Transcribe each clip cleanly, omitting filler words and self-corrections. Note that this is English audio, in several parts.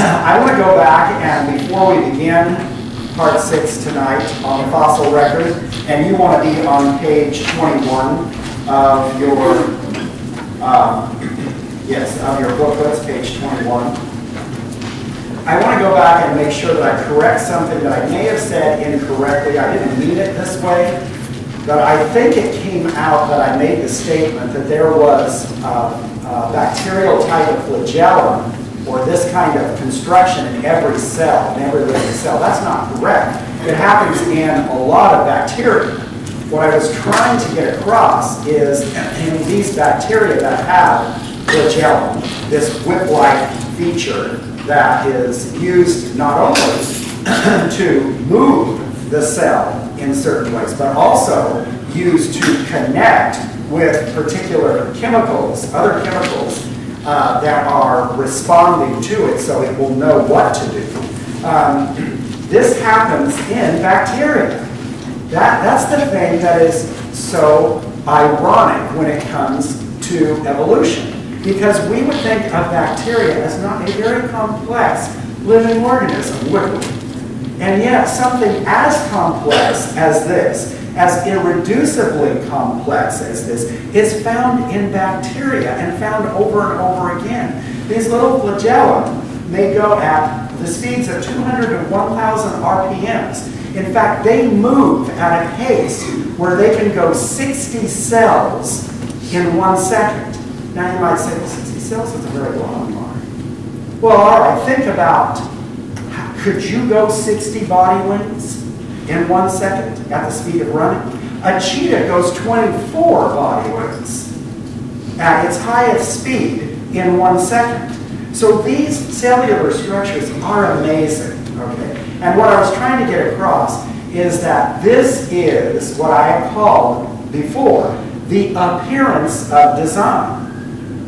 I want to go back and before we begin part 6 tonight on the fossil record, and you want to be on page 21 of your, of your booklets, page 21. I want to go back and make sure that I correct something that I may have said incorrectly. I didn't mean it this way, but I think it came out that I made the statement that there was a bacterial type of flagellum or this kind of construction in every cell, in every living cell. That's not correct. It happens in a lot of bacteria. What I was trying to get across is in these bacteria that have flagellum, this whip-like feature that is used not only to move the cell in certain ways, but also used to connect with particular chemicals, other chemicals that are responding to it so it will know what to do. This happens in bacteria. That's the thing that is so ironic when it comes to evolution. Because we would think of bacteria as not a very complex living organism, would we? And yet something as complex as this, as irreducibly complex as this, is found in bacteria and found over and over again. These little flagellum may go at the speeds of 200 to 1,000 RPMs. In fact, they move at a pace where they can go 60 cells in 1 second. Now you might say, well, 60 cells is a very long line. Well, all right, think about, could you go 60 body lengths in 1 second at the speed of running? A cheetah goes 24 body lengths at its highest speed in 1 second. So these cellular structures are amazing, okay? And what I was trying to get across is that this is what I have called before the appearance of design.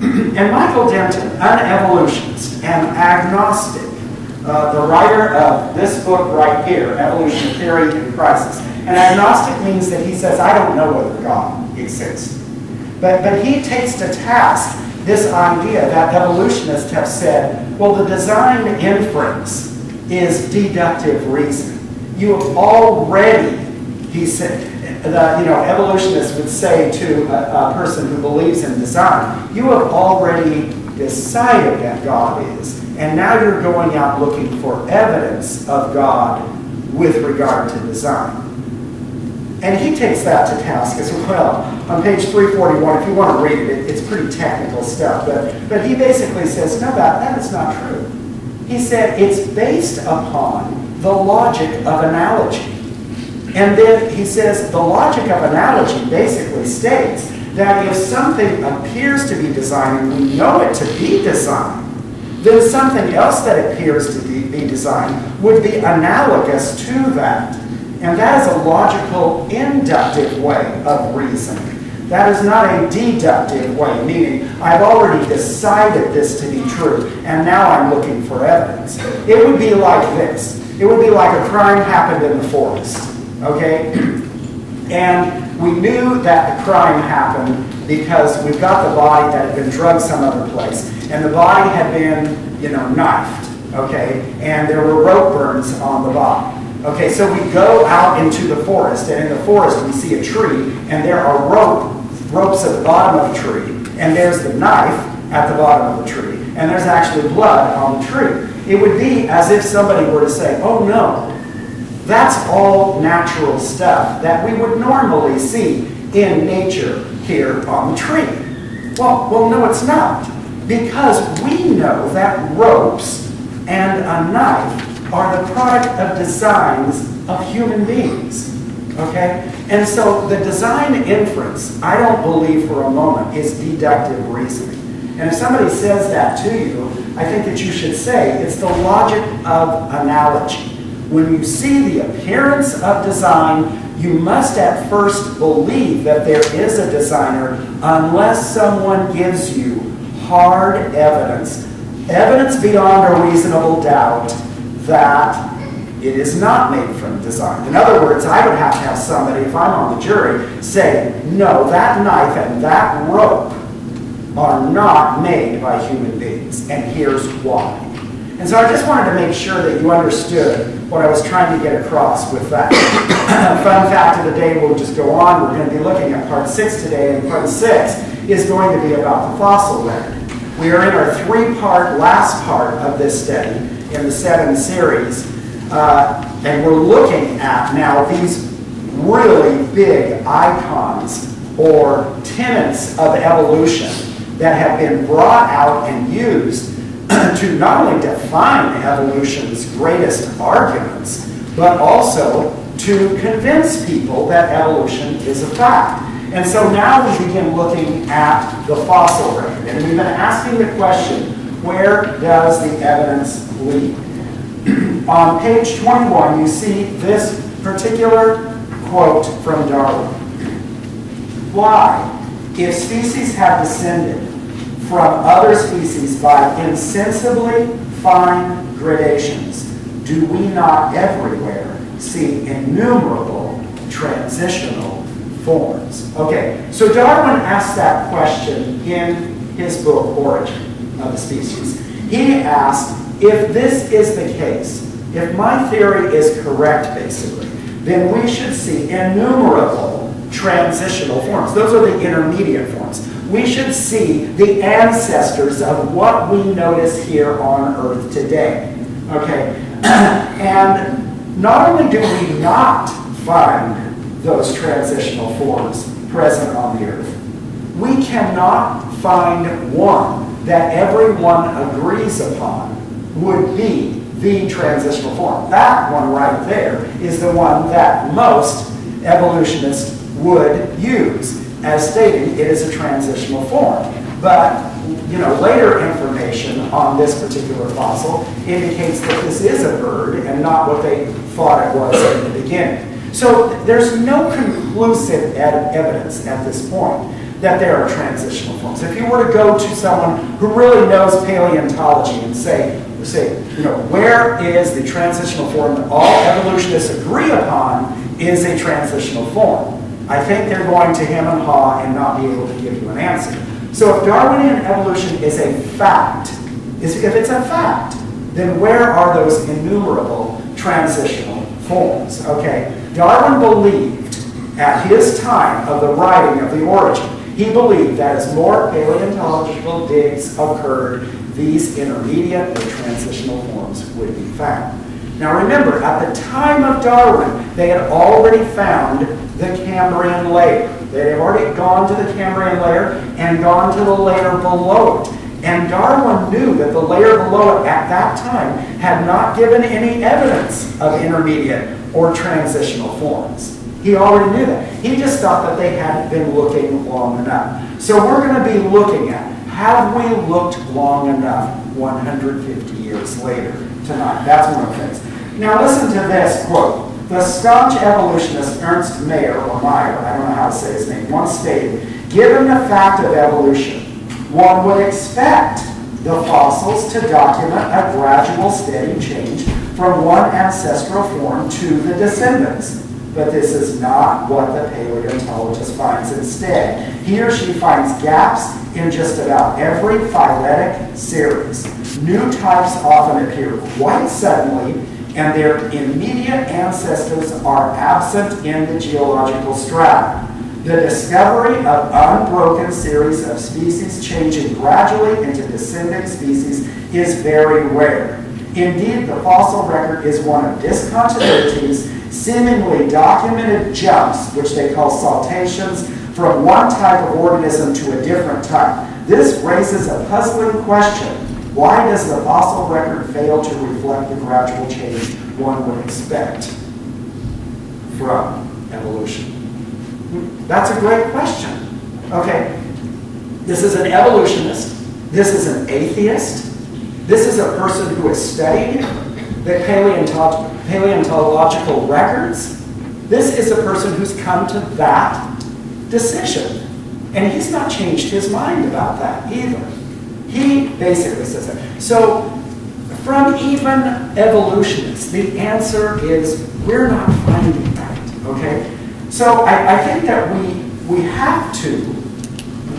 And Michael Denton, an evolutionist and agnostic, the writer of this book right here, Evolution, Theory, and Crisis. An agnostic means that he says, I don't know whether God exists. But he takes to task this idea that evolutionists have said, well, the design inference is deductive reasoning. You have already, he said, evolutionists would say to a person who believes in design, you have already decided that God is, and now you're going out looking for evidence of God with regard to design. And he takes that to task as well. On page 341, if you want to read it, it's pretty technical stuff, but he basically says, no, that is not true. He said it's based upon the logic of analogy. And then he says the logic of analogy basically states that if something appears to be designed and we know it to be designed, then something else that appears to be designed would be analogous to that. And that is a logical, inductive way of reasoning. That is not a deductive way, meaning I've already decided this to be true, and now I'm looking for evidence. It would be like this. It would be like a crime happened in the forest. Okay? And we knew that the crime happened because we've got the body that had been drugged some other place. And the body had been, knifed. Okay? And there were rope burns on the body. Okay, so we go out into the forest. And in the forest we see a tree. And there are ropes at the bottom of the tree. And there's the knife at the bottom of the tree. And there's actually blood on the tree. It would be as if somebody were to say, oh no, that's all natural stuff that we would normally see in nature here on the tree. Well, no, it's not. Because we know that ropes and a knife are the product of designs of human beings. Okay? And so the design inference, I don't believe for a moment, is deductive reasoning. And if somebody says that to you, I think that you should say it's the logic of analogy. When you see the appearance of design, you must at first believe that there is a designer unless someone gives you hard evidence, evidence beyond a reasonable doubt that it is not made from design. In other words, I would have to have somebody, if I'm on the jury, say, no, that knife and that rope are not made by human beings, and here's why. And so I just wanted to make sure that you understood what I was trying to get across with that. Fun fact of the day, we'll just go on. We're going to be looking at part 6 today, and part 6 is going to be about the fossil record. We are in our 3-part, last part of this study in the 7 series, and we're looking at now these really big icons or tenets of evolution that have been brought out and used to not only define evolution's greatest arguments, but also to convince people that evolution is a fact. And so now we begin looking at the fossil record. And we've been asking the question, where does the evidence lead? On page 21, you see this particular quote from Darwin. Why, if species have descended from other species by insensibly fine gradations, do we not everywhere see innumerable transitional forms? Okay, so Darwin asked that question in his book, Origin of the Species. He asked, if this is the case, if my theory is correct, basically, then we should see innumerable transitional forms. Those are the intermediate forms. We should see the ancestors of what we notice here on Earth today. Okay, and not only do we not find those transitional forms present on the Earth, we cannot find one that everyone agrees upon would be the transitional form. That one right there is the one that most evolutionists would use as stating it is a transitional form. But later information on this particular fossil indicates that this is a bird and not what they thought it was in the beginning. So there's no conclusive evidence at this point that there are transitional forms. If you were to go to someone who really knows paleontology and say, where is the transitional form that all evolutionists agree upon is a transitional form, I think they're going to hem and haw and not be able to give you an answer. So if Darwinian evolution is a fact, if it's a fact, then where are those innumerable transitional forms? Okay, Darwin believed at his time of the writing of the Origin, he believed that as more paleontological digs occurred, these intermediate or transitional forms would be found. Now remember, at the time of Darwin, they had already found the Cambrian layer. They had already gone to the Cambrian layer and gone to the layer below it. And Darwin knew that the layer below it at that time had not given any evidence of intermediate or transitional forms. He already knew that. He just thought that they hadn't been looking long enough. So we're going to be looking at, have we looked long enough 150 years later tonight? That's one of the things. Now listen to this quote. The staunch evolutionist Ernst Mayr, or Meyer, I don't know how to say his name, once stated, given the fact of evolution, one would expect the fossils to document a gradual steady change from one ancestral form to the descendants. But this is not what the paleontologist finds. Instead, he or she finds gaps in just about every phyletic series. New types often appear quite suddenly, and their immediate ancestors are absent in the geological strata. The discovery of unbroken series of species changing gradually into descending species is very rare. Indeed, the fossil record is one of discontinuities, seemingly documented jumps, which they call saltations, from one type of organism to a different type. This raises a puzzling question. Why does the fossil record fail to reflect the gradual change one would expect from evolution? That's a great question. Okay, this is an evolutionist. This is an atheist. This is a person who has studied the paleontological records. This is a person who's come to that decision. And he's not changed his mind about that either. He basically says that. So from even evolutionists, the answer is we're not finding that, okay? So I think that we have to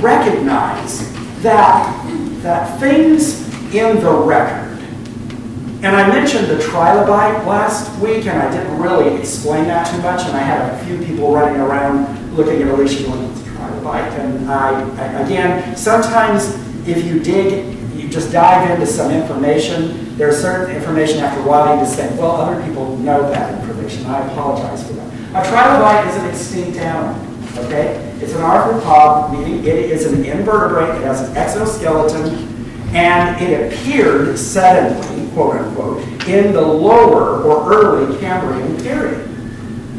recognize that things in the record And I mentioned the trilobite last week, and I didn't really explain that too much, and I had a few people running around looking at Alicia going, "What's a trilobite?" And again, sometimes if you dig, you just dive into some information, there's certain information after a while you just think, well, other people know that information. I apologize for that. A trilobite is an extinct animal, okay? It's an arthropod, meaning it is an invertebrate, it has an exoskeleton, and it appeared suddenly, quote unquote, in the lower or early Cambrian period.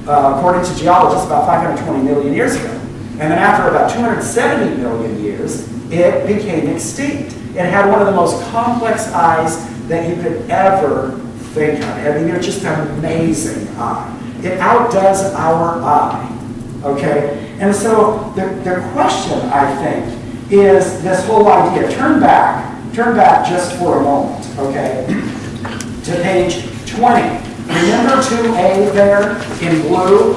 According to geologists, about 520 million years ago. And then after about 270 million years, it became extinct. It had one of the most complex eyes that you could ever think of. I mean, they're just an amazing eye. It outdoes our eye, okay? And so the question, I think, is this whole idea. Turn back just for a moment, okay, to page 20. Remember 2A there in blue?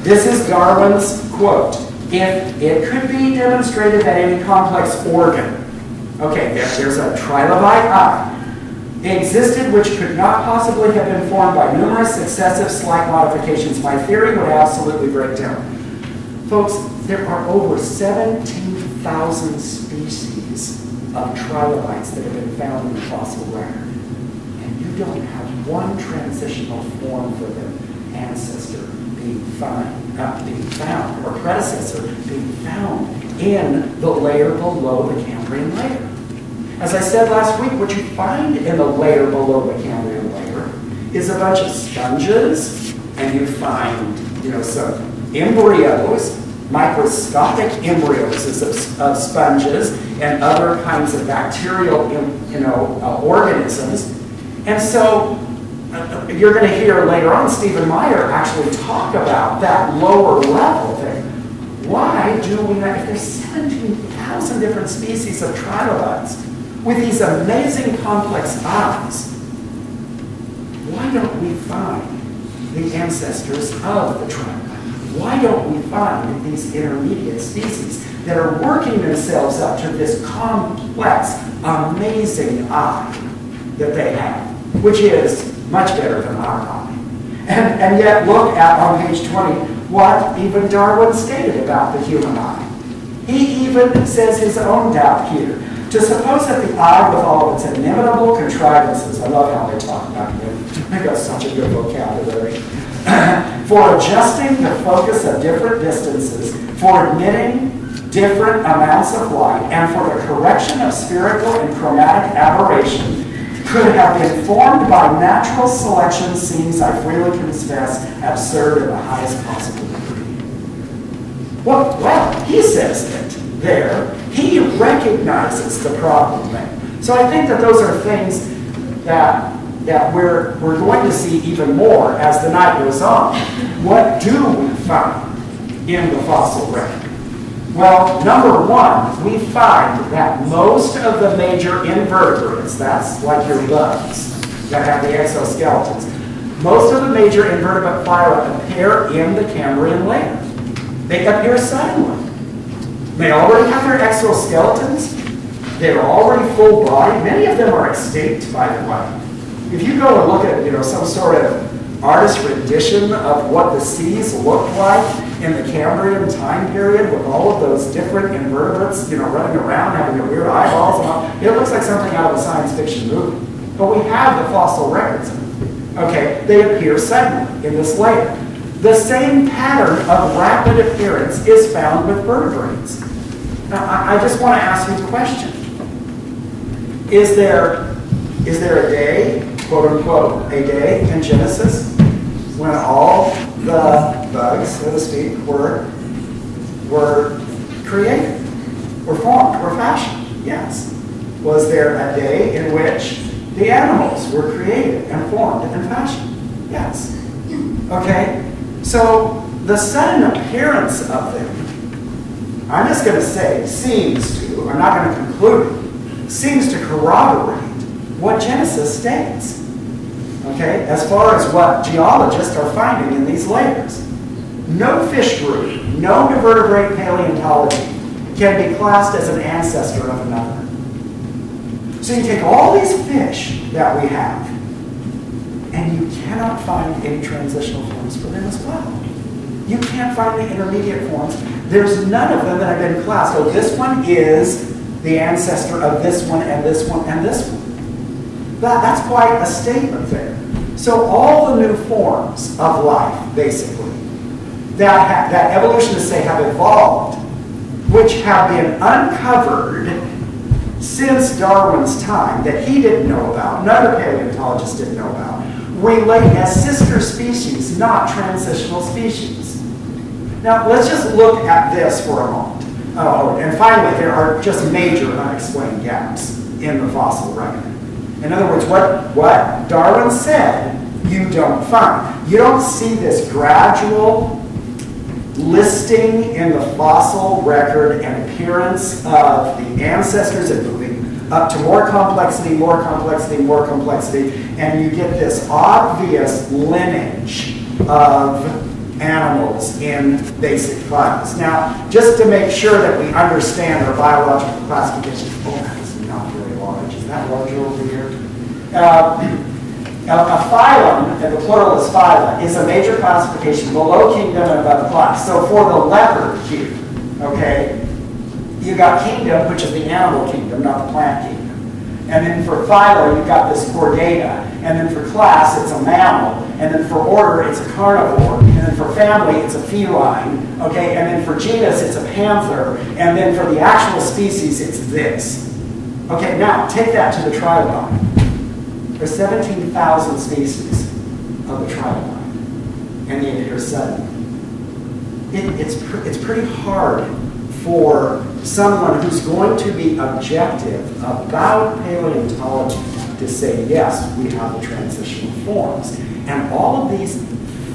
This is Darwin's quote. If it could be demonstrated that any complex organ, okay, there's a trilobite eye, existed which could not possibly have been formed by numerous successive slight modifications, my theory would absolutely break down. Folks, there are over 17,000 species of trilobites that have been found in the fossil record. And you don't have one transitional form for their ancestor being found, or predecessor being found in the layer below the Cambrian layer. As I said last week, what you find in the layer below the Cambrian layer is a bunch of sponges, and you find, some embryos, microscopic embryos of sponges and other kinds of bacterial, organisms. And so you're going to hear later on Stephen Meyer actually talk about that lower level thing. Why do we not, if there's 17,000 different species of trilobites with these amazing complex eyes, why don't we find the ancestors of the trilobite? Why don't we find these intermediate species that are working themselves up to this complex, amazing eye that they have, which is much better than our eye? And yet look at, on page 20, what even Darwin stated about the human eye. He even says his own doubt here. To suppose that the eye, with all of its inimitable contrivances, I love how they talk about it, they've got such a good vocabulary, for adjusting the focus of different distances, for admitting different amounts of light, and for the correction of spherical and chromatic aberration, could have been formed by natural selection seems, I freely confess, absurd in the highest possible degree. Well, he says it there. He recognizes the problem there. So I think that those are things that we're going to see even more as the night goes on. What do we find in the fossil record? Well, number one, we find that most of the major invertebrates, that's like your bugs that have the exoskeletons, most of the major invertebrate phyla appear in the Cambrian layer. They appear suddenly. They already have their exoskeletons. They're already full-bodied. Many of them are extinct, by the way. If you go and look at, some sort of artist rendition of what the seas looked like in the Cambrian time period with all of those different invertebrates, running around, having their weird eyeballs and all, it looks like something out of a science fiction movie. But we have the fossil records. Okay, they appear suddenly in this layer. The same pattern of rapid appearance is found with vertebrates. Now, I just want to ask you a question. Is there a day, quote unquote, a day in Genesis when all the bugs, so to speak, were created, were formed, were fashioned? Yes. Was there a day in which the animals were created and formed and fashioned? Yes. Okay? So the sudden appearance of them, I'm just going to say, seems to, I'm not going to conclude it, seems to corroborate what Genesis states. Okay? As far as what geologists are finding in these layers. No fish group, no invertebrate paleontology can be classed as an ancestor of another. So you take all these fish that we have, and you cannot find any transitional forms for them as well. You can't find the intermediate forms. There's none of them that have been classed. So this one is the ancestor of this one and this one and this one. That's quite a statement there. So all the new forms of life, basically, that evolutionists say have evolved, which have been uncovered since Darwin's time that he didn't know about, none of the paleontologists didn't know about, relate as sister species, not transitional species. Now, let's just look at this for a moment. Oh, and finally, there are just major unexplained gaps in the fossil record. In other words, what Darwin said, you don't find. You don't see this gradual listing in the fossil record and appearance of the ancestors and moving up to more complexity, more complexity, more complexity, and you get this obvious lineage of animals in basic phylums. Now, just to make sure that we understand our biological classification, oh, that is not very large. Is that larger over here? A phylum, and the plural is phyla, is a major classification below kingdom and above class. So for the leopard here, okay, you got kingdom, which is the animal kingdom, not the plant kingdom. And then for phyla, you've got this chordata. And then for class, it's a mammal. And then for order, it's a carnivore. And then for family, it's a feline. Okay, and then for genus, it's a panther. And then for the actual species, it's this. Okay, now take that to the trilobite. There's 17,000 species of the trilobite. And yet here's 7. It's pretty hard for someone who's going to be objective about paleontology to say, yes, we have the transitional forms. And all of these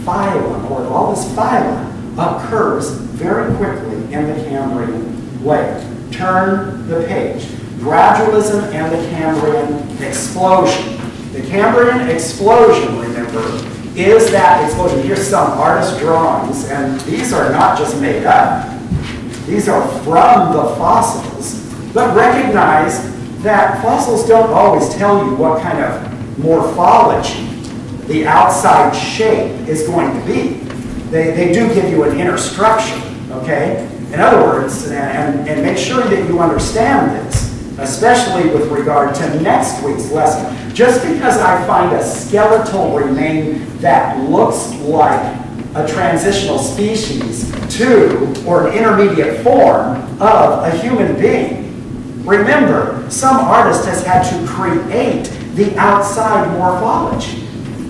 phylum, or all this phylum, occurs very quickly in the Cambrian layer. Turn the page. Gradualism and the Cambrian explosion. The Cambrian explosion, remember, is that explosion. Here's some artist drawings, and these are not just made up. These are from the fossils. But recognize that fossils don't always tell you what kind of morphology the outside shape is going to be. They do give you an inner structure, okay? In other words, and make sure that you understand this, especially with regard to next week's lesson. Just because I find a skeletal remain that looks like a transitional species to, or an intermediate form of a human being, remember, some artist has had to create the outside morphology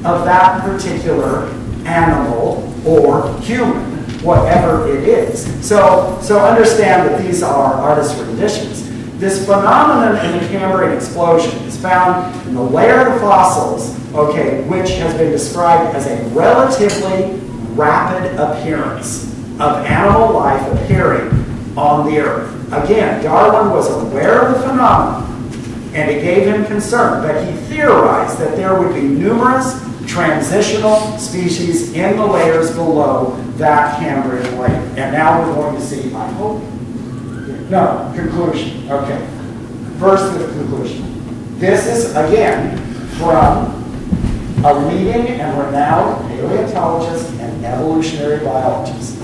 of that particular animal or human, whatever it is. So understand that these are artist renditions. This phenomenon in the Cambrian explosion is found in the layer of fossils, okay, which has been described as a relatively rapid appearance of animal life appearing on the Earth. Again, Darwin was aware of the phenomenon, and it gave him concern, but he theorized that there would be numerous transitional species in the layers below that Cambrian layer. And now we're going to see, I hope, no, conclusion. Okay. First with conclusion. This is, again, from a leading and renowned paleontologist and evolutionary biologist.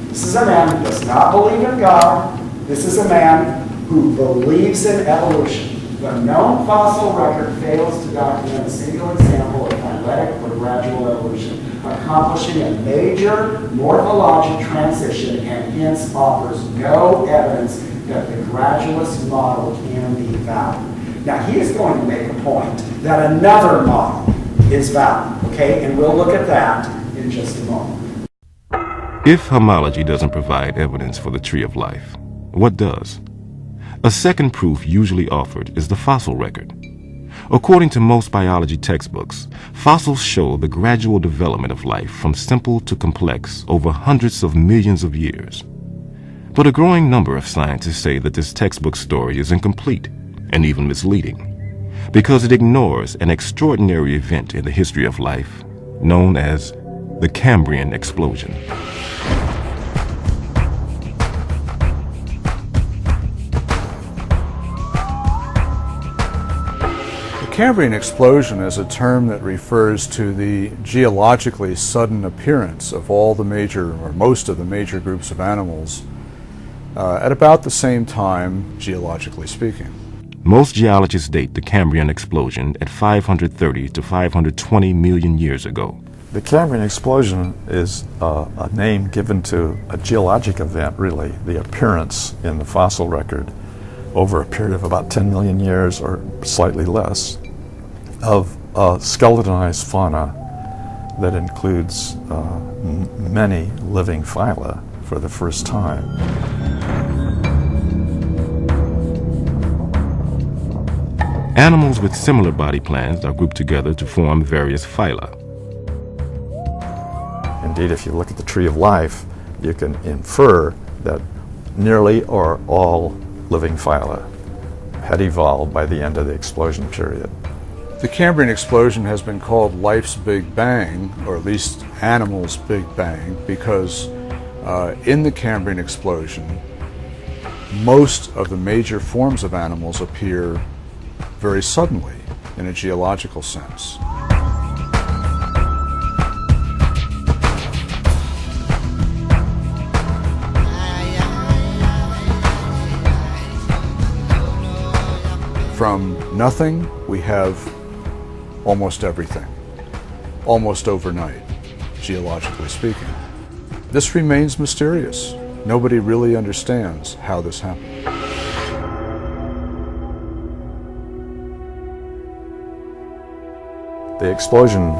This is a man who does not believe in God. This is a man who believes in evolution. The known fossil record fails to document a single example of phyletic or gradual evolution, accomplishing a major morphologic transition and hence offers no evidence that the gradualist model can be valid. Now, he is going to make a point that another model is valid, okay? And we'll look at that in just a moment. If homology doesn't provide evidence for the tree of life, what does? A second proof usually offered is the fossil record. According to most biology textbooks, fossils show the gradual development of life from simple to complex over hundreds of millions of years. But a growing number of scientists say that this textbook story is incomplete and even misleading because it ignores an extraordinary event in the history of life known as the Cambrian explosion. Cambrian explosion is a term that refers to the geologically sudden appearance of all the major, or most of the major groups of animals at about the same time, geologically speaking. Most geologists date the Cambrian explosion at 530 to 520 million years ago. The Cambrian explosion is a name given to a geologic event, really, the appearance in the fossil record over a period of about 10 million years or slightly less of skeletonized fauna that includes many living phyla for the first time. Animals with similar body plans are grouped together to form various phyla. Indeed, if you look at the tree of life, you can infer that nearly or all living phyla had evolved by the end of the explosion period. The Cambrian explosion has been called life's Big Bang, or at least animals' Big Bang, because in the Cambrian explosion, most of the major forms of animals appear very suddenly in a geological sense. From nothing, we have almost everything, almost overnight, geologically speaking. This remains mysterious. Nobody really understands how this happened. The explosion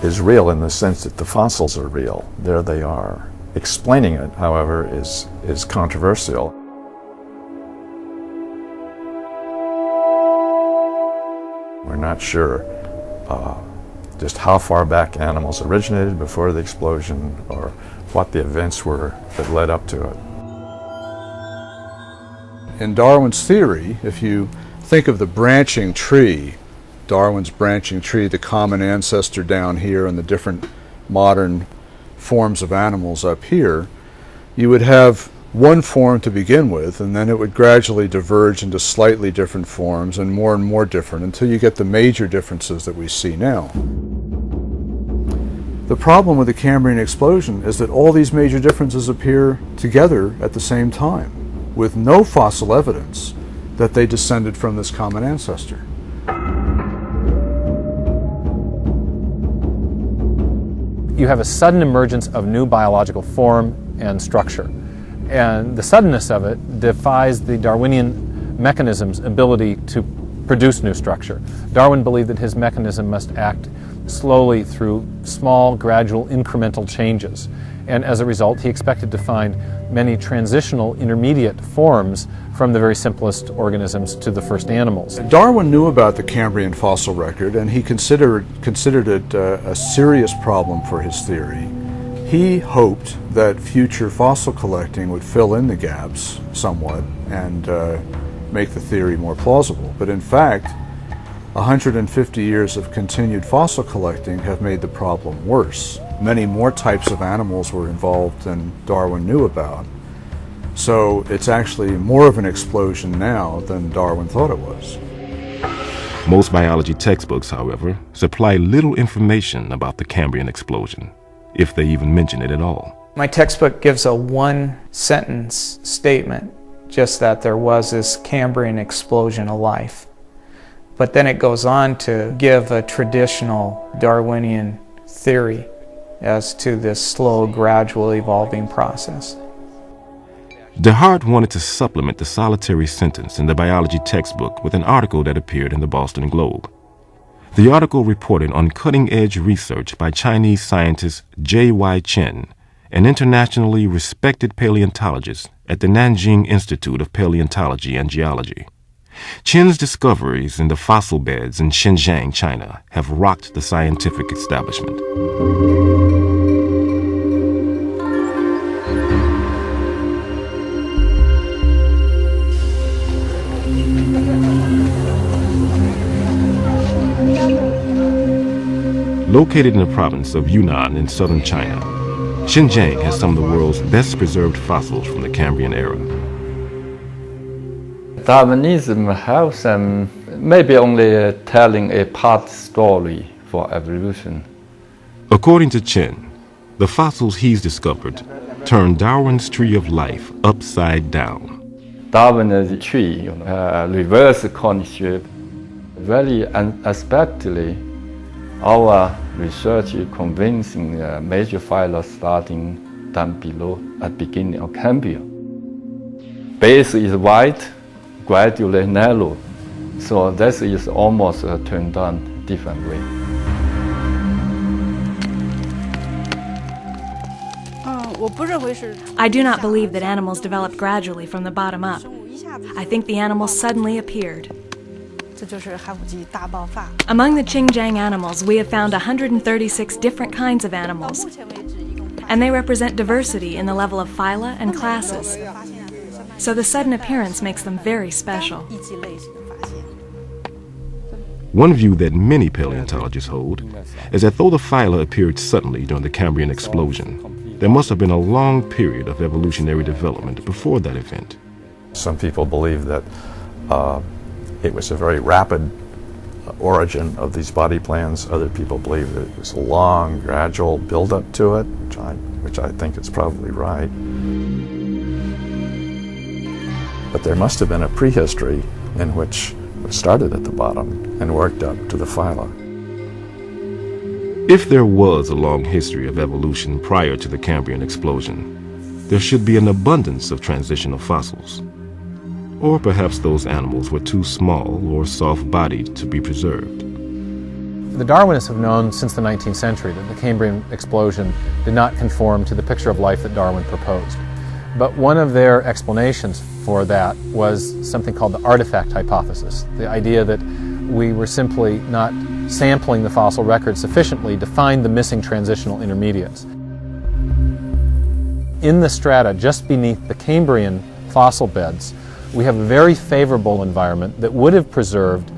is real in the sense that the fossils are real. There they are. Explaining it, however, is controversial. We're not sure just how far back animals originated before the explosion or what the events were that led up to it. In Darwin's theory, if you think of the branching tree, Darwin's branching tree, the common ancestor down here and the different modern forms of animals up here, you would have one form to begin with, and then it would gradually diverge into slightly different forms and more different until you get the major differences that we see now. The problem with the Cambrian explosion is that all these major differences appear together at the same time, with no fossil evidence that they descended from this common ancestor. You have a sudden emergence of new biological form and structure. And the suddenness of it defies the Darwinian mechanism's ability to produce new structure. Darwin believed that his mechanism must act slowly through small, gradual, incremental changes. And as a result, he expected to find many transitional intermediate forms from the very simplest organisms to the first animals. Darwin knew about the Cambrian fossil record, and he considered it a serious problem for his theory. He hoped that future fossil collecting would fill in the gaps somewhat and make the theory more plausible. But in fact, 150 years of continued fossil collecting have made the problem worse. Many more types of animals were involved than Darwin knew about. So it's actually more of an explosion now than Darwin thought it was. Most biology textbooks, however, supply little information about the Cambrian explosion, if they even mention it at all. My textbook gives a one-sentence statement, just that there was this Cambrian explosion of life. But then it goes on to give a traditional Darwinian theory as to this slow, gradual evolving process. DeHart wanted to supplement the solitary sentence in the biology textbook with an article that appeared in the Boston Globe. The article reported on cutting-edge research by Chinese scientist J.Y. Chen, an internationally respected paleontologist at the Nanjing Institute of Paleontology and Geology. Chen's discoveries in the fossil beds in Xinjiang, China, have rocked the scientific establishment. Located in the province of Yunnan in southern China, Xinjiang has some of the world's best preserved fossils from the Cambrian era. Darwinism has some maybe only telling a part story for evolution. According to Chen, the fossils he's discovered turned Darwin's tree of life upside down. Darwin's tree, reverse courtship. Very unexpectedly, our research is convincing major phyla starting down below at beginning of Cambrian. Base is wide, gradually narrow, so this is almost turned on different way. I do not believe that animals developed gradually from the bottom up. I think the animals suddenly appeared. Among the Qingjiang animals, we have found 136 different kinds of animals, and they represent diversity in the level of phyla and classes. So the sudden appearance makes them very special. One view that many paleontologists hold is that though the phyla appeared suddenly during the Cambrian explosion, there must have been a long period of evolutionary development before that event. Some people believe that it was a very rapid origin of these body plans. Other people believe that it was a long, gradual build-up to it, which I think is probably right. But there must have been a prehistory in which it started at the bottom and worked up to the phyla. If there was a long history of evolution prior to the Cambrian explosion, there should be an abundance of transitional fossils. Or perhaps those animals were too small or soft-bodied to be preserved. The Darwinists have known since the 19th century that the Cambrian explosion did not conform to the picture of life that Darwin proposed. But one of their explanations for that was something called the artifact hypothesis, the idea that we were simply not sampling the fossil record sufficiently to find the missing transitional intermediates. In the strata just beneath the Cambrian fossil beds, we have a very favorable environment that would have preserved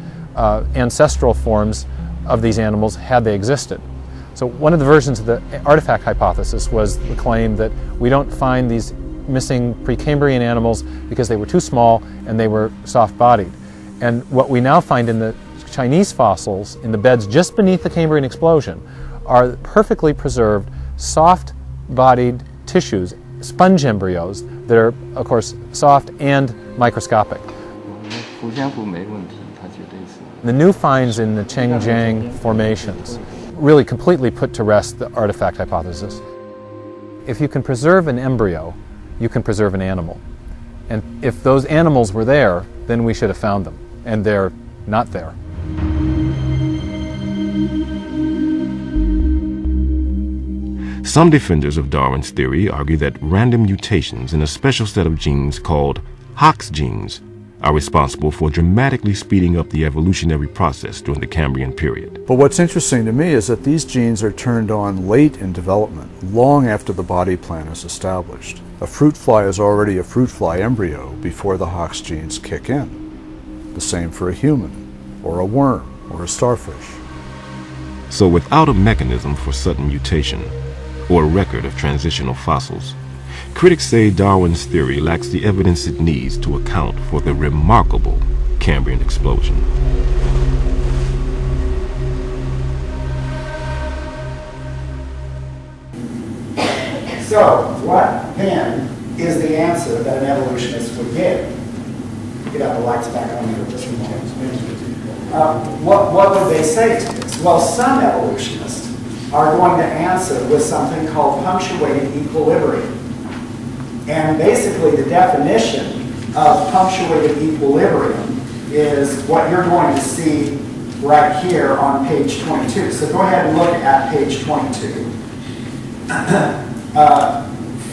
ancestral forms of these animals had they existed. So one of the versions of the artifact hypothesis was the claim that we don't find these missing Precambrian animals because they were too small and they were soft-bodied. And what we now find in the Chinese fossils in the beds just beneath the Cambrian explosion are perfectly preserved, soft-bodied tissues, sponge embryos that are, of course, soft and microscopic. The new finds in the Qingjiang formations really completely put to rest the artifact hypothesis. If you can preserve an embryo, you can preserve an animal. And if those animals were there, then we should have found them. And they're not there. Some defenders of Darwin's theory argue that random mutations in a special set of genes called Hox genes are responsible for dramatically speeding up the evolutionary process during the Cambrian period. But what's interesting to me is that these genes are turned on late in development, long after the body plan is established. A fruit fly is already a fruit fly embryo before the Hox genes kick in. The same for a human, or a worm, or a starfish. So without a mechanism for sudden mutation, or a record of transitional fossils, critics say Darwin's theory lacks the evidence it needs to account for the remarkable Cambrian explosion. So, what then is the answer that an evolutionist would give? Get out the lights back on here just a moment. What would they say to this? Well, some evolutionists are going to answer with something called punctuated equilibrium. And basically the definition of punctuated equilibrium is what you're going to see right here on page 22. So go ahead and look at page 22.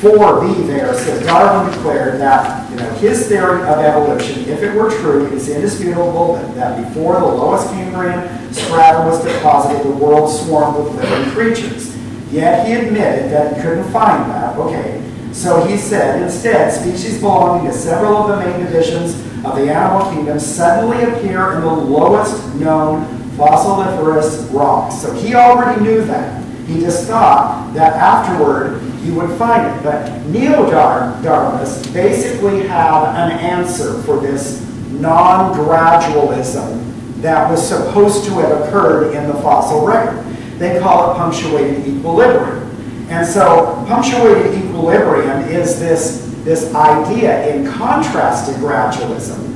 4b there says Darwin declared that his theory of evolution, if it were true, it's indisputable that before the lowest Cambrian strata was deposited, the world swarmed with living creatures. Yet he admitted that he couldn't find that. Okay, so he said, instead, species belonging to several of the main divisions of the animal kingdom suddenly appear in the lowest known fossiliferous rocks. So he already knew that. He just thought that afterward he would find it. But neo-Darwinists basically have an answer for this non-gradualism that was supposed to have occurred in the fossil record. They call it punctuated equilibrium. And so punctuated equilibrium is this idea in contrast to gradualism.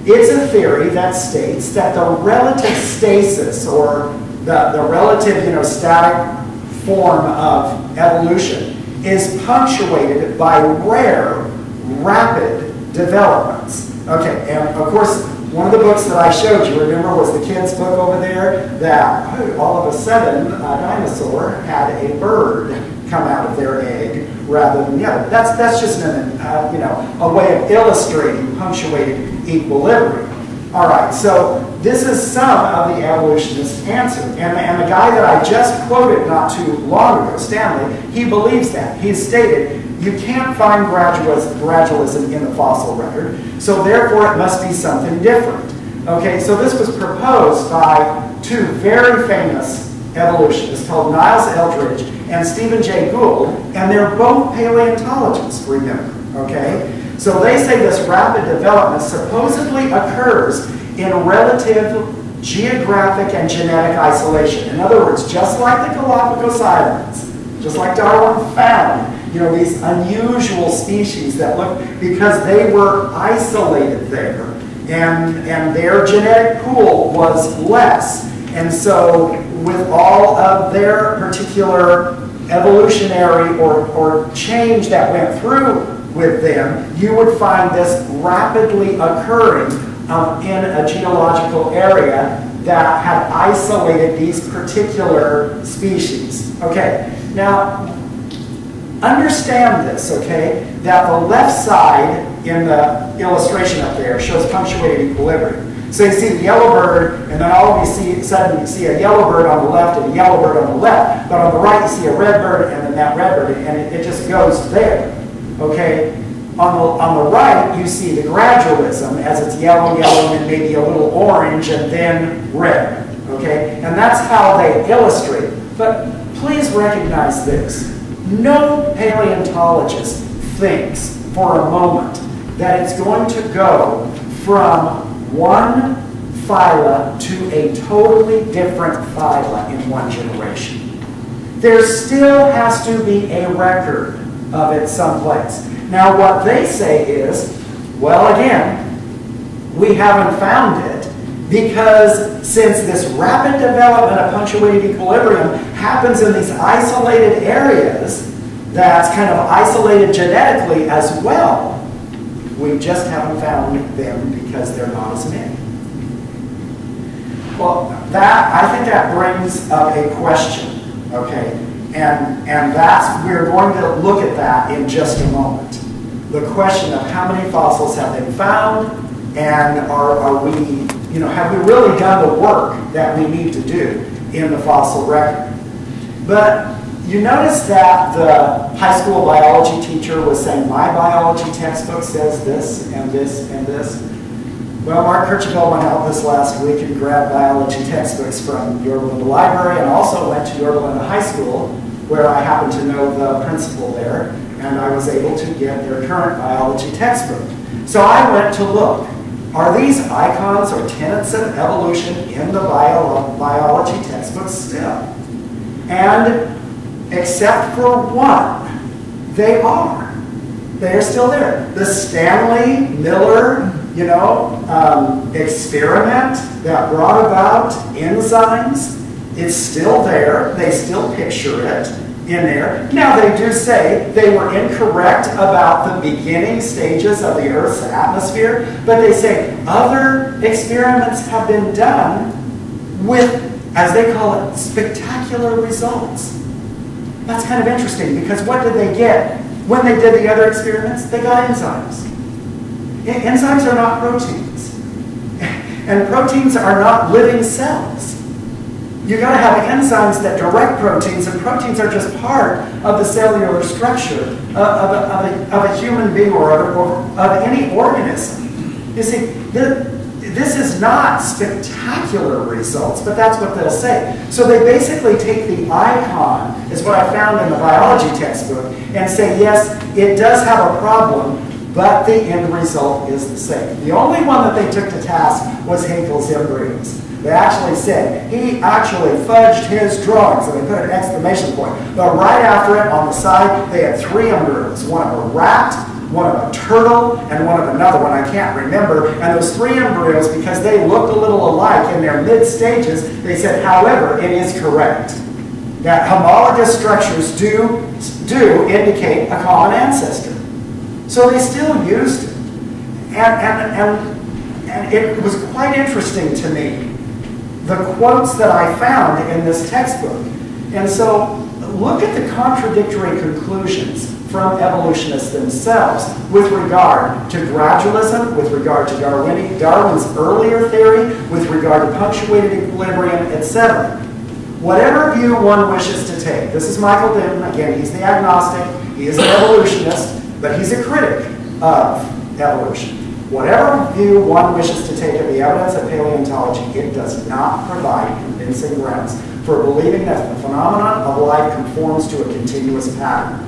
It's a theory that states that the relative stasis, or the relative static form of evolution, is punctuated by rare, rapid developments. Okay, and of course, one of the books that I showed you, remember, was the kids' book over there, that all of a sudden a dinosaur had a bird come out of their egg rather than the other. That's just a way of illustrating punctuated equilibrium. All right, so this is some of the evolutionist answer. And the guy that I just quoted not too long ago, Stanley, he believes that. He's stated, you can't find gradualism in the fossil record, so therefore it must be something different. Okay, so this was proposed by two very famous evolutionists called Niles Eldredge and Stephen Jay Gould, and they're both paleontologists, remember, okay? So they say this rapid development supposedly occurs in relative geographic and genetic isolation. In other words, just like the Galapagos Islands, just like Darwin found, these unusual species that look, because they were isolated there, and their genetic pool was less. And so with all of their particular evolutionary or change that went through with them, you would find this rapidly occurring in a geological area that had isolated these particular species. Okay, now understand this, okay, that the left side in the illustration up there shows punctuated equilibrium. So you see the yellow bird, and then all of you suddenly you see a yellow bird on the left and a yellow bird on the left. But on the right you see a red bird and then that red bird, and it just goes there. Okay? On the right you see the gradualism as it's yellow, yellow, and maybe a little orange, and then red. Okay? And that's how they illustrate it. But please recognize this. No paleontologist thinks for a moment that it's going to go from one phyla to a totally different phyla in one generation. There still has to be a record of it someplace. Now what they say is, well, again, we haven't found it because since this rapid development of punctuated equilibrium happens in these isolated areas that's kind of isolated genetically as well, we just haven't found them because they're not as many. Well, I think that brings up a question, okay? And we're going to look at that in just a moment. The question of how many fossils have been found, and are we, have we really done the work that we need to do in the fossil record? But you notice that the high school biology teacher was saying, my biology textbook says this and this and this. Well, Mark Kirchhoff went out this last week and grabbed biology textbooks from Yorba Linda Library, and also went to Yorba Linda High School, where I happen to know the principal there, and I was able to get their current biology textbook. So I went to look. Are these icons or tenets of evolution in the biology textbooks still? And except for one, they are. They are still there. The Stanley Miller, experiment that brought about enzymes, it's still there. They still picture it in there. Now, they do say they were incorrect about the beginning stages of the Earth's atmosphere, but they say other experiments have been done with, as they call it, spectacular results. That's kind of interesting, because what did they get when they did the other experiments? They got enzymes. Enzymes are not proteins. And proteins are not living cells. You've got to have enzymes that direct proteins, and proteins are just part of the cellular structure of a human being or of any organism. You see, this is not spectacular results, but that's what they'll say. So they basically take the icon, is what I found in the biology textbook, and say, yes, it does have a problem, but the end result is the same. The only one that they took to task was Haeckel's embryos. They actually said he actually fudged his drawings, and they put an exclamation point. But right after it, on the side, they had 3 embryos, one of a rat, one of a turtle, and one of another one I can't remember. And those 3 embryos, because they looked a little alike in their mid stages, they said, however, it is correct that homologous structures do indicate a common ancestor. So they still used it. And it was quite interesting to me, the quotes that I found in this textbook. And so look at the contradictory conclusions from evolutionists themselves with regard to gradualism, with regard to Darwin's earlier theory, with regard to punctuated equilibrium, etc. Whatever view one wishes to take, this is Michael Denton, again, he's the agnostic, he is an evolutionist, but he's a critic of evolution. Whatever view one wishes to take of the evidence of paleontology, it does not provide convincing grounds for believing that the phenomenon of life conforms to a continuous pattern.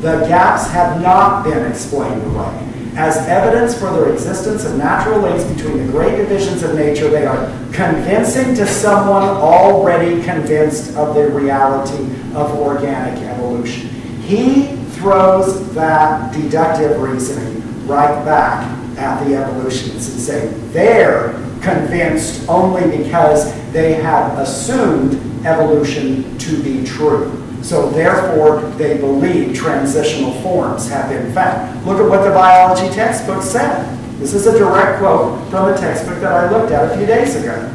The gaps have not been explained away. As evidence for the existence of natural links between the great divisions of nature, they are convincing to someone already convinced of the reality of organic evolution. He throws that deductive reasoning right back at the evolutionists and say they're convinced only because they have assumed evolution to be true. So therefore, they believe transitional forms have been found. Look at what the biology textbook said. This is a direct quote from the textbook that I looked at a few days ago.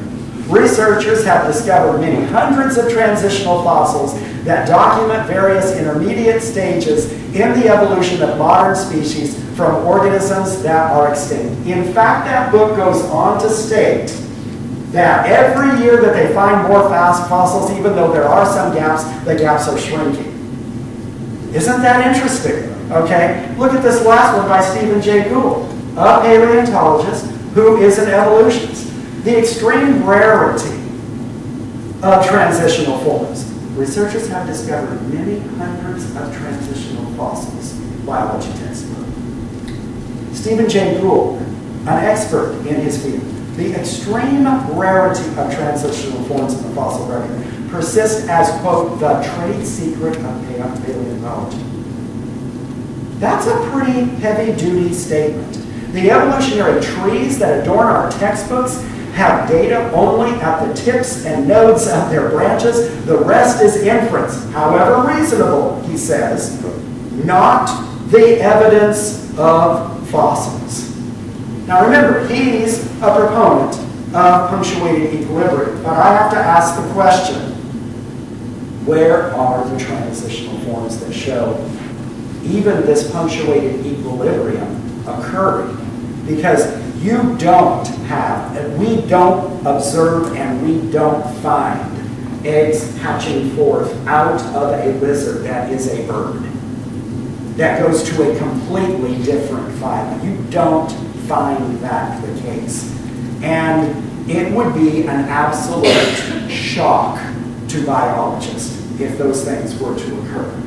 Researchers have discovered many hundreds of transitional fossils that document various intermediate stages in the evolution of modern species from organisms that are extinct. In fact, that book goes on to state that every year that they find more fast fossils, even though there are some gaps, the gaps are shrinking. Isn't that interesting? Okay, look at this last one by Stephen Jay Gould, a paleontologist who is an evolutionist. The extreme rarity of transitional forms. Researchers have discovered many hundreds of transitional fossils. Biology textbook. Stephen Jay Gould, an expert in his field. The extreme rarity of transitional forms in the fossil record persists as, quote, the trade secret of paleontology. That's a pretty heavy-duty statement. The evolutionary trees that adorn our textbooks have data only at the tips and nodes of their branches. The rest is inference, however reasonable, he says, not the evidence of fossils. Now remember, he's a proponent of punctuated equilibrium, but I have to ask the question, where are the transitional forms that show even this punctuated equilibrium occurring? Because you don't have, we don't observe and we don't find eggs hatching forth out of a lizard that is a bird, that goes to a completely different phyla. You don't find that the case. And it would be an absolute shock to biologists if those things were to occur.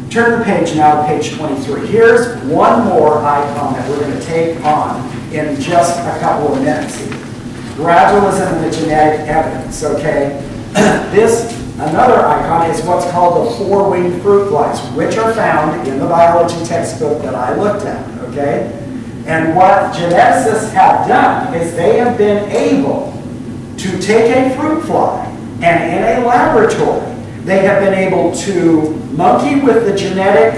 Turn the page now to page 23. Here's one more icon that we're going to take on in just a couple of minutes here. Gradualism and the genetic evidence, okay? Another icon is what's called the four-winged fruit flies, which are found in the biology textbook that I looked at, okay? And what geneticists have done is they have been able to take a fruit fly and in a laboratory, they have been able to monkey with the genetic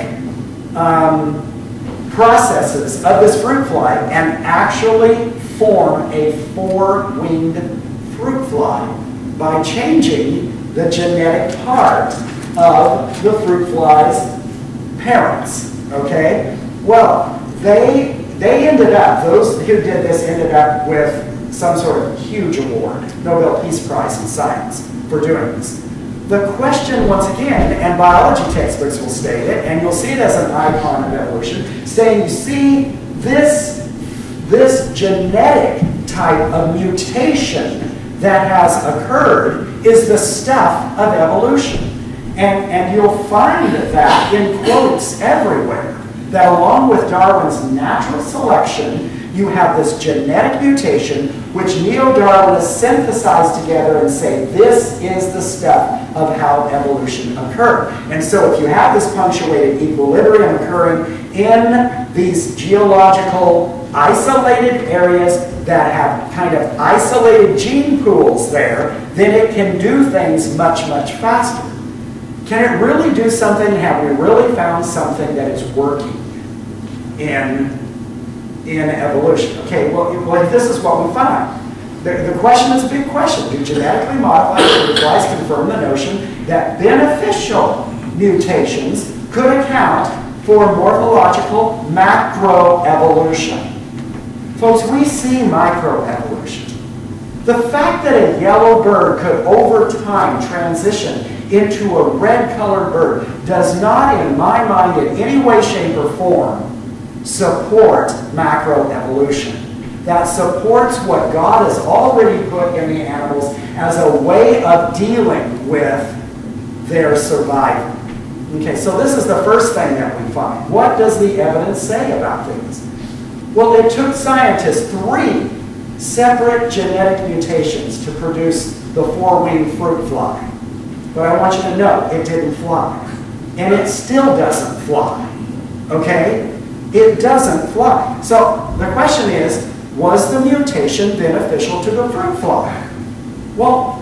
processes of this fruit fly and actually form a four-winged fruit fly by changing the genetic part of the fruit fly's parents, okay? Well, they ended up, those who did this ended up with some sort of huge award, Nobel Peace Prize in Science for doing this. The question, once again, and biology textbooks will state it, and you'll see it as an icon of evolution, saying, you see, this genetic type of mutation that has occurred is the stuff of evolution. And you'll find that in quotes everywhere, that along with Darwin's natural selection, You have this genetic mutation, which neo-Darwinists synthesize together and say, this is the stuff of how evolution occurred. And so if you have this punctuated equilibrium occurring in these geological isolated areas that have kind of isolated gene pools there, then it can do things much, much faster. Can it really do something? Have we really found something that is working in evolution? Okay, well, this is what we find. The question is a big question. Do genetically modified fruit flies confirm the notion that beneficial mutations could account for morphological macroevolution? Folks, we see microevolution. The fact that a yellow bird could over time transition into a red-colored bird does not, in my mind, in any way, shape, or form, support macroevolution. That supports what God has already put in the animals as a way of dealing with their survival. Okay, so this is the first thing that we find. What does the evidence say about things? Well, it took scientists 3 separate genetic mutations to produce the 4-winged fruit fly. But I want you to know, it didn't fly. And it still doesn't fly. Okay? It doesn't fly. So the question is, was the mutation beneficial to the fruit fly? Well,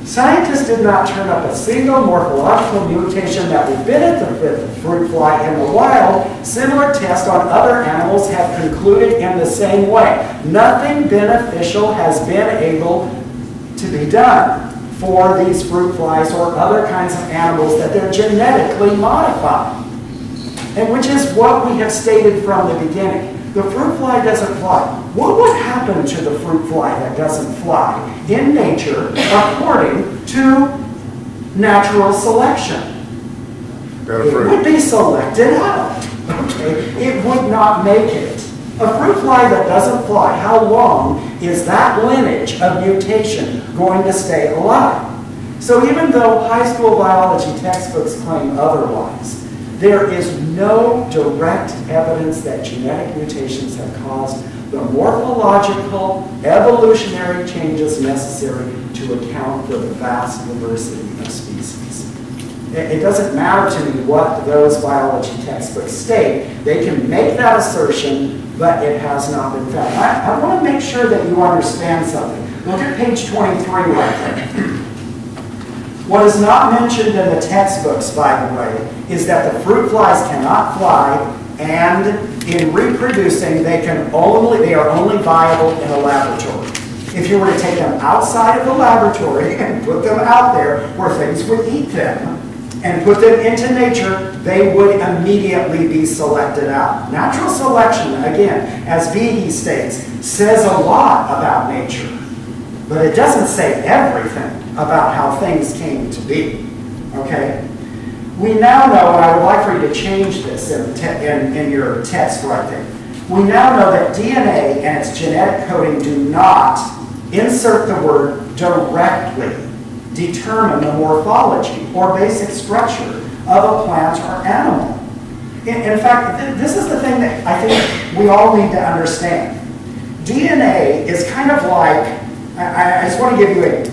scientists did not turn up a single morphological mutation that would benefit the fruit fly in the wild. Similar tests on other animals have concluded in the same way. Nothing beneficial has been able to be done for these fruit flies or other kinds of animals that they're genetically modified. And which is what we have stated from the beginning. The fruit fly doesn't fly. What would happen to the fruit fly that doesn't fly in nature according to natural selection? It would be selected out. Okay? It would not make it. A fruit fly that doesn't fly, how long is that lineage of mutation going to stay alive? So even though high school biology textbooks claim otherwise, there is no direct evidence that genetic mutations have caused the morphological, evolutionary changes necessary to account for the vast diversity of species. It doesn't matter to me what those biology textbooks state. They can make that assertion, but it has not been found. I want to make sure that you understand something. Look at page 23 right there. What is not mentioned in the textbooks, by the way, is that the fruit flies cannot fly, and in reproducing, they are only viable in a laboratory. If you were to take them outside of the laboratory and put them out there where things would eat them, and put them into nature, they would immediately be selected out. Natural selection, again, as Behe states, says a lot about nature, but it doesn't say everything about how things came to be. Okay? We now know, and I would like for you to change this in your text right there. We now know that DNA and its genetic coding do not insert the word directly determine the morphology or basic structure of a plant or animal. In fact, this is the thing that I think we all need to understand. DNA is kind of like, I just want to give you a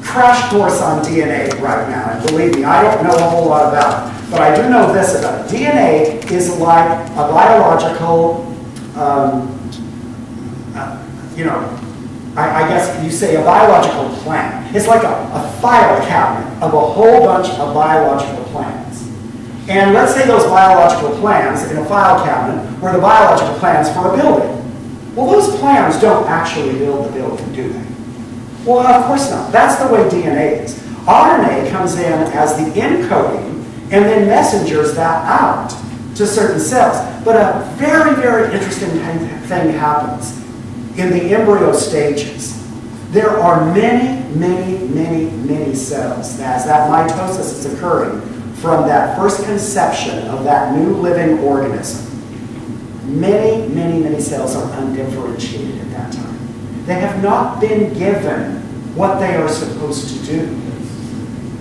crash course on DNA right now. And believe me, I don't know a whole lot about it, but I do know this about it. DNA is like a biological, I guess you say a biological plant. It's like a file cabinet of a whole bunch of biological plans. And let's say those biological plans in a file cabinet were the biological plans for a building. Well, those plans don't actually build the building, do they? Well, of course not. That's the way DNA is. RNA comes in as the encoding and then messengers that out to certain cells. But a very, very interesting thing happens in the embryo stages. There are many, many, many, many cells as that mitosis is occurring from that first conception of that new living organism. Many, many, many cells are undifferentiated at that time. They have not been given what they are supposed to do.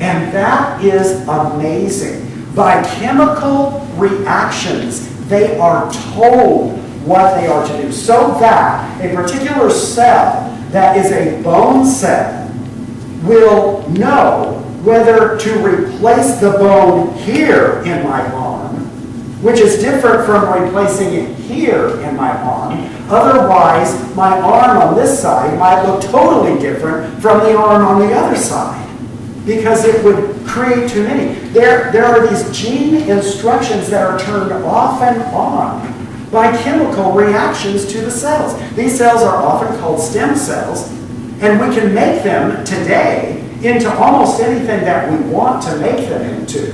And that is amazing. By chemical reactions, they are told what they are to do, so that a particular cell that is a bone cell will know whether to replace the bone here in my arm, which is different from replacing it here in my arm. Otherwise, my arm on this side might look totally different from the arm on the other side, because it would create too many. There are these gene instructions that are turned off and on by chemical reactions to the cells. These cells are often called stem cells, and we can make them today into almost anything that we want to make them into,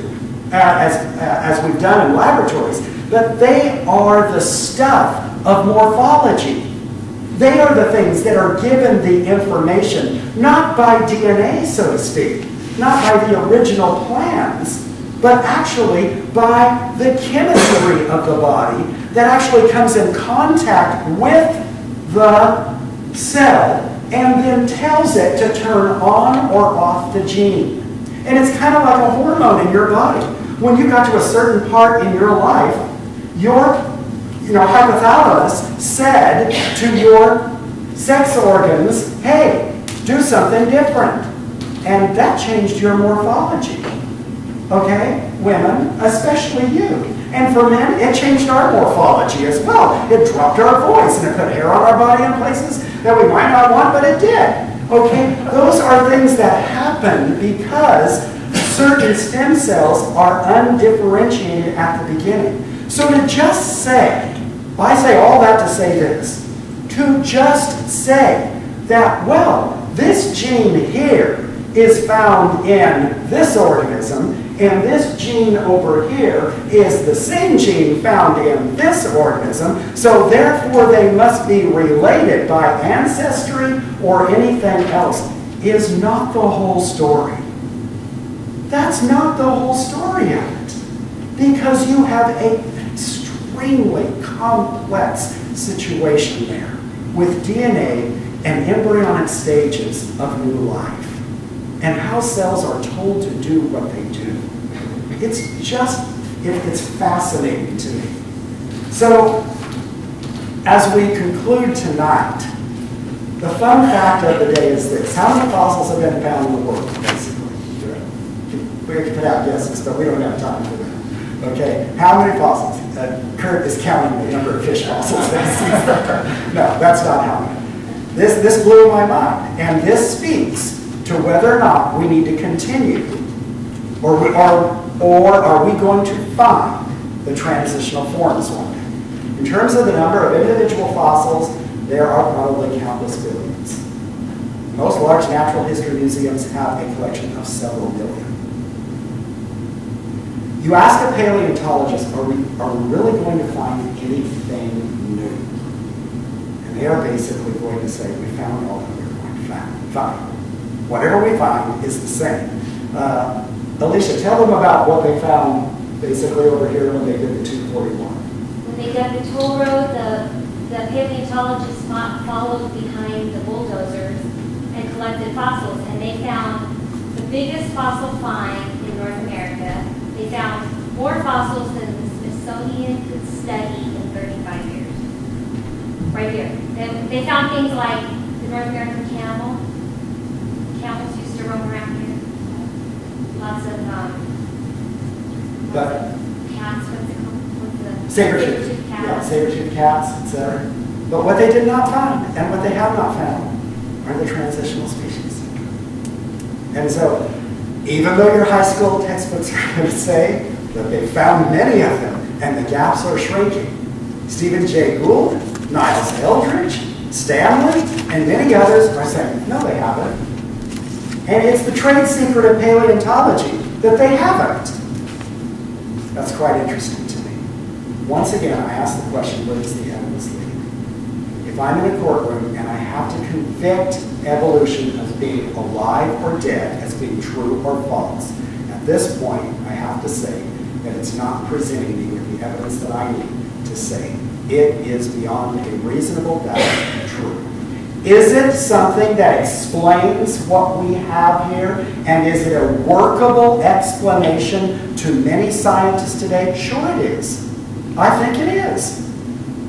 as we've done in laboratories. But they are the stuff of morphology. They are the things that are given the information, not by DNA, so to speak, not by the original plans, but actually by the chemistry of the body that actually comes in contact with the cell and then tells it to turn on or off the gene. And it's kind of like a hormone in your body. When you got to a certain part in your life, your hypothalamus said to your sex organs, hey, do something different. And that changed your morphology. Okay? Women, especially you. And for men, it changed our morphology as well. It dropped our voice and it put hair on our body in places that we might not want, but it did. Okay? Those are things that happen because certain stem cells are undifferentiated at the beginning. So to just say, I say all that to say this, to just say that, well, this gene here is found in this organism, and this gene over here is the same gene found in this organism, so therefore they must be related by ancestry or anything else, is not the whole story. That's not the whole story of it. Because you have an extremely complex situation there with DNA and embryonic stages of new life, and how cells are told to do what they do. It's fascinating to me. So, as we conclude tonight, the fun fact of the day is this. How many fossils have been found in the world, basically? We have to put out guesses, but we don't have time for that. Okay, how many fossils? Kurt is counting the number of fish fossils that he sees there. No, that's not how many. This blew my mind, and this speaks to whether or not we need to continue, or are we going to find the transitional forms one day? In terms of the number of individual fossils, there are probably countless billions. Most large natural history museums have a collection of several million. You ask a paleontologist, are we really going to find anything new? And they are basically going to say, we found all that we're going to find. Whatever we find is the same. Alicia, tell them about what they found basically over here when they did the 241. When they dug the toll road, the paleontologists followed behind the bulldozers and collected fossils, and they found the biggest fossil find in North America. They found more fossils than the Smithsonian could study in 35 years. Right here. They found things like the North American camel. Camels used to roam around here. Lots of cats, what's it called? Saber-toothed cats. Yeah, saber-toothed cats, etc. But what they did not find, and what they have not found, are the transitional species. And so, even though your high school textbooks are going to say that they found many of them, and the gaps are shrinking, Stephen Jay Gould, Niles Eldridge, Stanley, and many others are saying, no, they haven't. And it's the trade secret of paleontology that they haven't. That's quite interesting to me. Once again, I ask the question, where does the evidence lead? If I'm in a courtroom and I have to convict evolution as being alive or dead, as being true or false, at this point, I have to say that it's not presenting me with the evidence that I need to say it is beyond a reasonable doubt true. Is it something that explains what we have here? And is it a workable explanation to many scientists today? Sure it is. I think it is.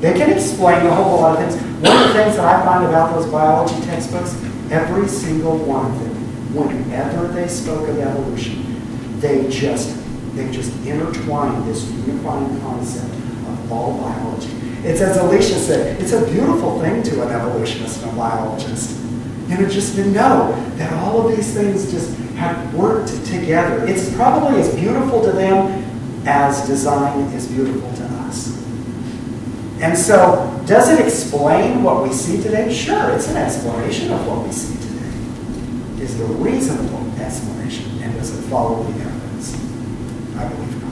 They can explain a whole lot of things. One of the things that I find about those biology textbooks, every single one of them, whenever they spoke of evolution, they just intertwined this unifying concept of all biology. It's as Alicia said, it's a beautiful thing to an evolutionist and a biologist. Just to know that all of these things just have worked together. It's probably as beautiful to them as design is beautiful to us. And so, does it explain what we see today? Sure, it's an explanation of what we see today. Is it a reasonable explanation? And does it follow the evidence? I believe